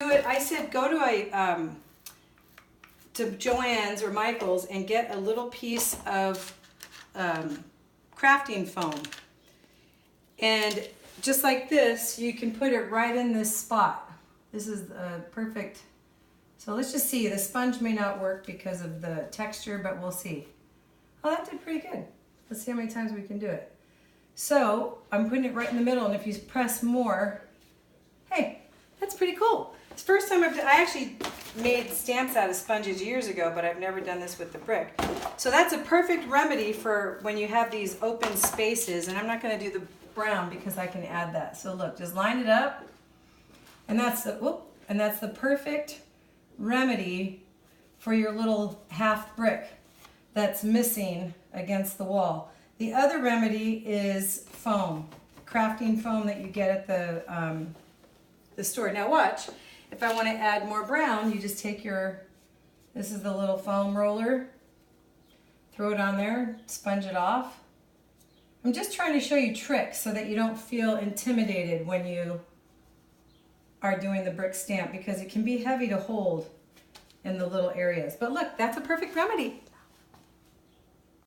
do it. I said go to Joann's or Michael's and get a little piece of crafting foam. And just like this, you can put it right in this spot. This is perfect. So let's just see. The sponge may not work because of the texture, but we'll see. Oh, that did pretty good. Let's see how many times we can do it. So I'm putting it right in the middle, and if you press more, hey, that's pretty cool. It's the first time I actually made stamps out of sponges years ago, but I've never done this with the brick. So that's a perfect remedy for when you have these open spaces, and I'm not going to do the brown because I can add that. So look, just line it up, and that's the perfect remedy for your little half brick that's missing against the wall. The other remedy is foam, crafting foam that you get at the store. Now watch, if I want to add more brown, you just take this is the little foam roller, throw it on there, sponge it off. I'm just trying to show you tricks so that you don't feel intimidated when you are doing the brick stamp, because it can be heavy to hold in the little areas. But look, that's a perfect remedy.